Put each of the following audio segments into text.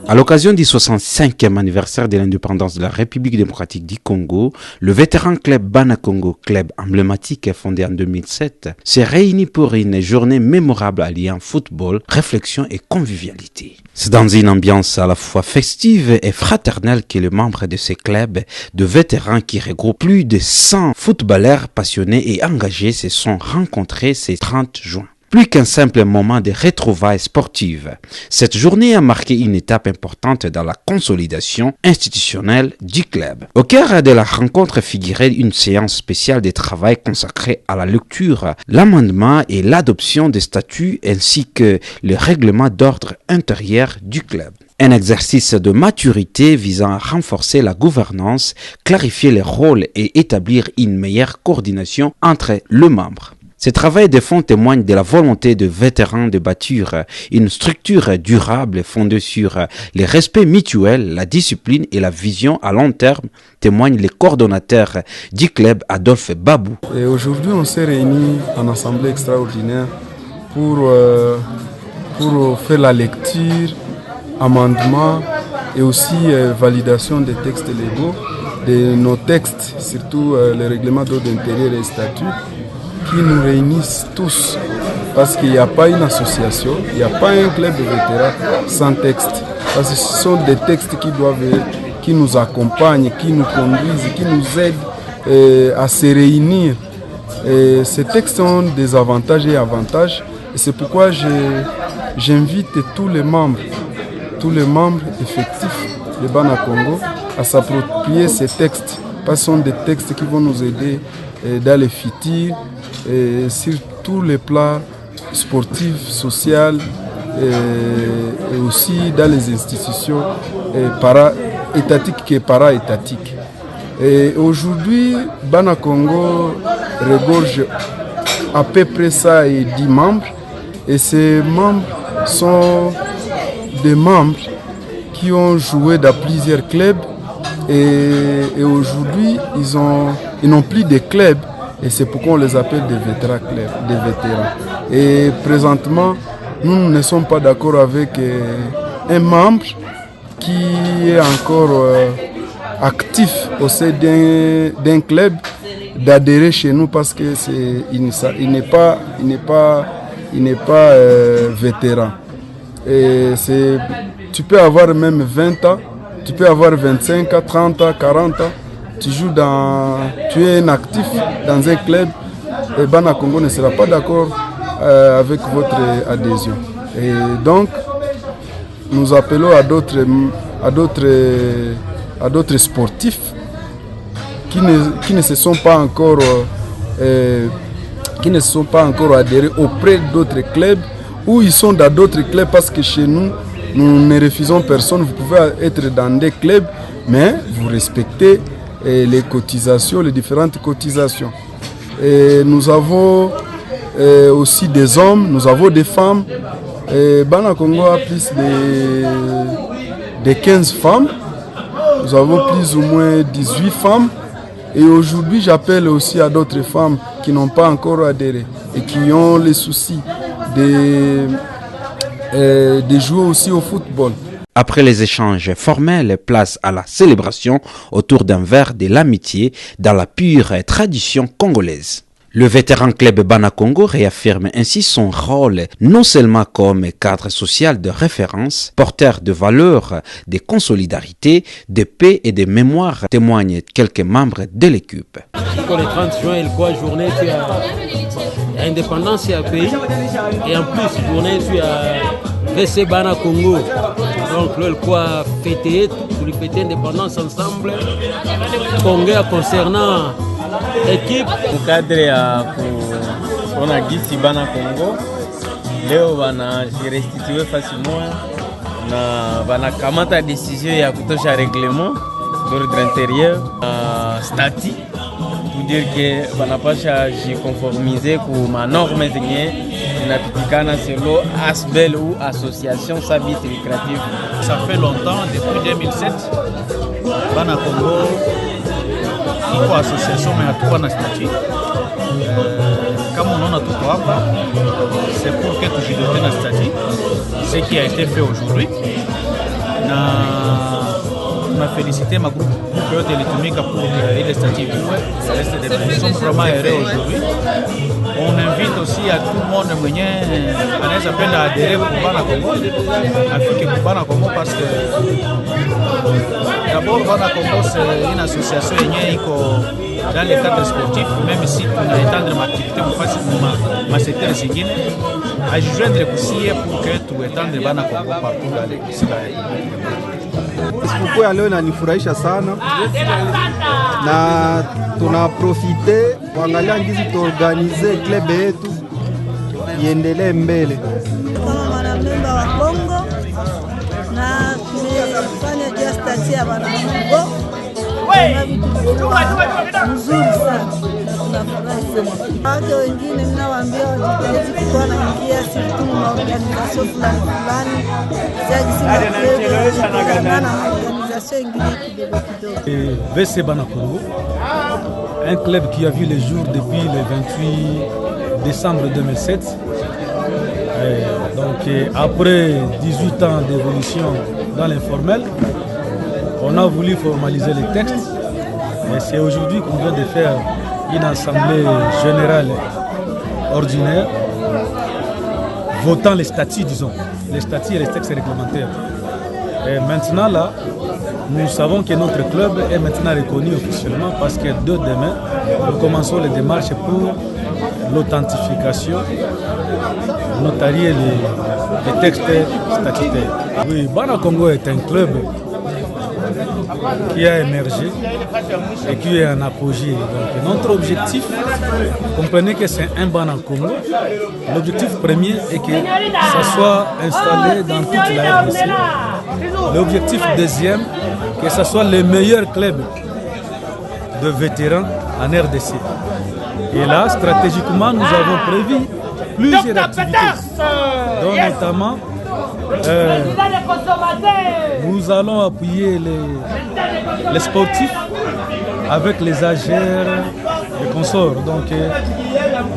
À l'occasion du 65e anniversaire de l'indépendance de la République démocratique du Congo, le vétéran club Banakongo, club emblématique fondé en 2007, s'est réuni pour une journée mémorable alliant football, réflexion et convivialité. C'est dans une ambiance à la fois festive et fraternelle que les membres de ce club de vétérans qui regroupe plus de 100 footballeurs passionnés et engagés se sont rencontrés ce 30 juin. Plus qu'un simple moment de retrouvailles sportives, cette journée a marqué une étape importante dans la consolidation institutionnelle du club. Au cœur de la rencontre figurait une séance spéciale de travail consacrée à la lecture, l'amendement et l'adoption des statuts ainsi que le règlement d'ordre intérieur du club. Un exercice de maturité visant à renforcer la gouvernance, clarifier les rôles et établir une meilleure coordination entre les membres. Ce travail de fond témoigne de la volonté de vétérans de bâtir une structure durable fondée sur le respect mutuel, la discipline et la vision à long terme, témoignent les coordonnateurs du club Adolphe Babou. Et aujourd'hui, on s'est réunis en assemblée extraordinaire pour faire la lecture, amendement et aussi validation des textes légaux, de nos textes, surtout les règlements d'ordre intérieur et statuts, qui nous réunissent tous, parce qu'il n'y a pas une association, il n'y a pas un club de vétérans sans texte, parce que ce sont des textes qui nous accompagnent, qui nous conduisent, qui nous aident à se réunir. Et ces textes ont des avantages et avantages, et c'est pourquoi j'invite tous les membres effectifs de Banakongo à s'approprier ces textes, parce que ce sont des textes qui vont nous aider dans les futurs, sur tous les plans sportifs, sociaux et aussi dans les institutions para-étatiques et para-étatiques. Et aujourd'hui, Banakongo regorge à peu près ça et 10 membres. Et ces membres sont des membres qui ont joué dans plusieurs clubs et aujourd'hui, ils n'ont plus de clubs. Et c'est pourquoi on les appelle des vétérans. Et présentement, nous ne sommes pas d'accord avec un membre qui est encore actif au sein d'un club d'adhérer chez nous parce qu'il n'est pas vétéran. Et tu peux avoir même 20 ans, tu peux avoir 25 ans, 30 ans, 40 ans. Tu es un actif dans un club et Banakongo ne sera pas d'accord avec votre adhésion. Et donc, nous appelons à d'autres sportifs qui ne se sont pas encore adhérés auprès d'autres clubs ou ils sont dans d'autres clubs parce que chez nous, nous ne refusons personne. Vous pouvez être dans des clubs, mais vous respectez les cotisations, les différentes cotisations. Et nous avons aussi des hommes, nous avons des femmes. Banakongo a plus de 15 femmes. Nous avons plus ou moins 18 femmes. Et aujourd'hui, j'appelle aussi à d'autres femmes qui n'ont pas encore adhéré et qui ont les soucis de jouer aussi au football. Après les échanges formels, place à la célébration autour d'un verre de l'amitié dans la pure tradition congolaise. Le vétéran club Banakongo réaffirme ainsi son rôle non seulement comme cadre social de référence, porteur de valeurs, de consolidarité, de paix et de mémoire, témoignent quelques membres de l'équipe. Le 30 juin, il quoi journée tu as indépendance à pays et en plus journée tu as VC Banakongo. Donc le quoi fêter, pour fêter l'indépendance ensemble. Congo concernant l'équipe. Au cadre on a dit si Banakongo, leo wana restitué facilement na wana kamata décision ya kutosha règlement d'ordre intérieur statut pour dire que wanapasha jiconformiser ku ma norme zenye zinapitikana selon ASBEL ou association sans but lucratif. Ça fait longtemps, depuis 2007, Banakongo iko association mais hatukuwa na statut. Kama unaona tuko hapa, c'est pour que tujidote na statut, ce qui a été fait aujourd'hui. na félicité ma groupe yote ilitumika pour ile statut. Nous sommes vraiment heureux aujourd'hui. On invite aussi à tout le monde mwenye anaweza penda adhérer pour Bana Congo, afike pour Bana Congo parce que d'abord Bana Congo c'est une association yenye iko dans le cadre sportif, même si tunaetendre ma activité ma secteur zingine, ajijoindre kusie pour que tuetendre Bana Congo partout dans le Sikukuu ya leo inanifurahisha sana na tunaprofite kuangalia ngizi tuorganize club yetu iendelee mbele. Kama wanamemba wa Kongo na tumefanya just ya Bana Congo mzuri sana, tunafurahi sana. Watu wengine mnawaambia wajitahidi kuwa na ingia siku na organization fulani fulani VC Bana Congo, un club qui a vu le jour depuis le 28 décembre 2007. Donc après 18 ans d'évolution dans l'informel, on a voulu formaliser les textes. Et c'est aujourd'hui qu'on vient de faire une assemblée générale ordinaire, votant les statuts, disons, les statuts et les textes réglementaires. Et maintenant là, nous savons que notre club est maintenant reconnu officiellement parce que dès demain, nous commençons les démarches pour l'authentification, notarier les textes statutaires. Oui, Bana Congo est un club qui a émergé et qui est en apogée. Donc, notre objectif, comprenez que c'est un Bana Congo. L'objectif premier est que ça soit installé dans toute la RDC. L'objectif deuxième, que ce soit le meilleur club de vétérans en RDC. Et là, stratégiquement, nous avons prévu plusieurs activités, dont notamment nous allons appuyer les sportifs avec les AGR et consorts. Donc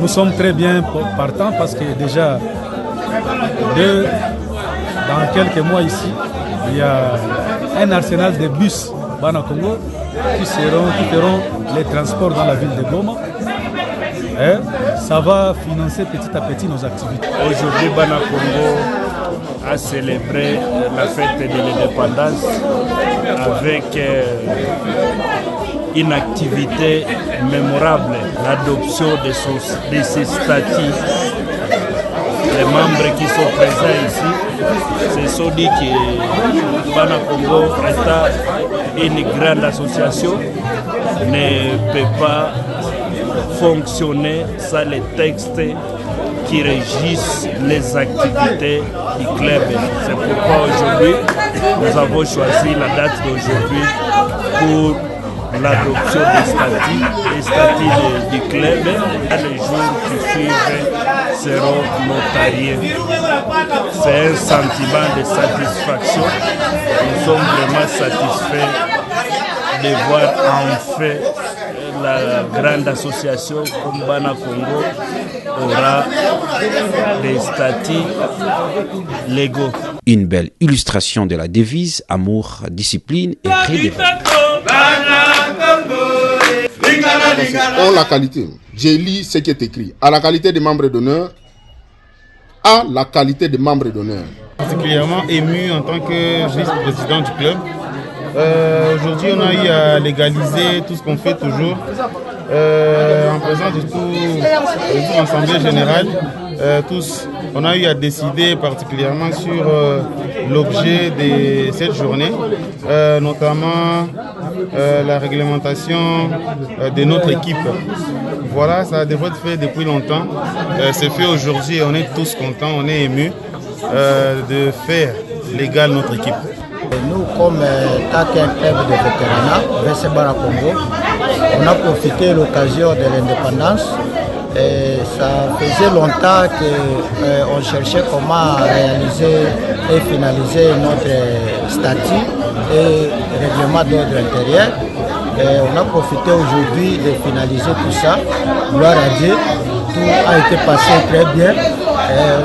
nous sommes très bien partants parce que déjà dans quelques mois ici, il y a un arsenal de bus Bana Congo qui feront les transports dans la ville de Goma. Et ça va financer petit à petit nos activités. Aujourd'hui, Bana Congo a célébré la fête de l'indépendance avec une activité mémorable, l'adoption de ces statuts. Les membres qui sont présents ici se sont dit que Bana Congo étant une grande association ne peut pas fonctionner sans les textes qui régissent les activités du club. C'est pourquoi aujourd'hui, nous avons choisi la date d'aujourd'hui pour l'adoption des statuts du club. Les jours qui suivent seront notariés. C'est un sentiment de satisfaction. Nous sommes vraiment satisfaits de voir enfin la grande association comme Bana Congo aura des statuts légaux. Une belle illustration de la devise amour, discipline et redevance. On la qualité. J'ai lu ce qui est écrit. À la qualité des membres d'honneur. À la qualité des membres d'honneur. Particulièrement ému en tant que vice-président du club. Aujourd'hui, on a eu à légaliser tout ce qu'on fait toujours en présence de toute l'Assemblée générale. On a eu à décider particulièrement sur l'objet de cette journée, notamment la réglementation de notre équipe. Voilà, ça devrait être fait depuis longtemps. C'est fait aujourd'hui et on est tous contents, on est émus de faire légal notre équipe. Nous, comme qu'un club de vétérans, VC Bana Congo, on a profité de l'occasion de l'indépendance. Et ça faisait longtemps qu'on cherchait comment réaliser et finaliser notre statut et règlement d'ordre intérieur. On a profité aujourd'hui de finaliser tout ça. Gloire à Dieu, tout a été passé très bien.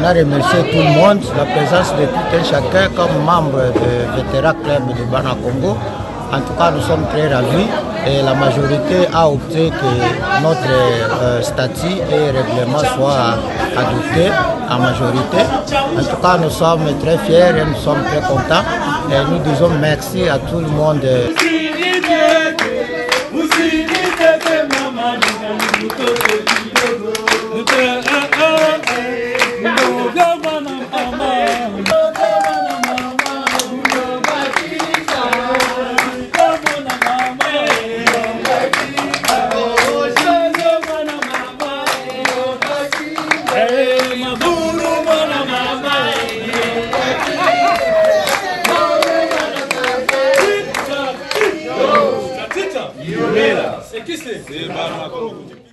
On a remercié tout le monde, la présence de tout un chacun comme membre du Vétéran Club de Bana Congo. En tout cas, nous sommes très ravis et la majorité a opté que notre statut et règlement soient adoptés en majorité. En tout cas, nous sommes très fiers et nous sommes très contents. Et nous disons merci à tout le monde. C'est qui c'est? C'est Bana Congo.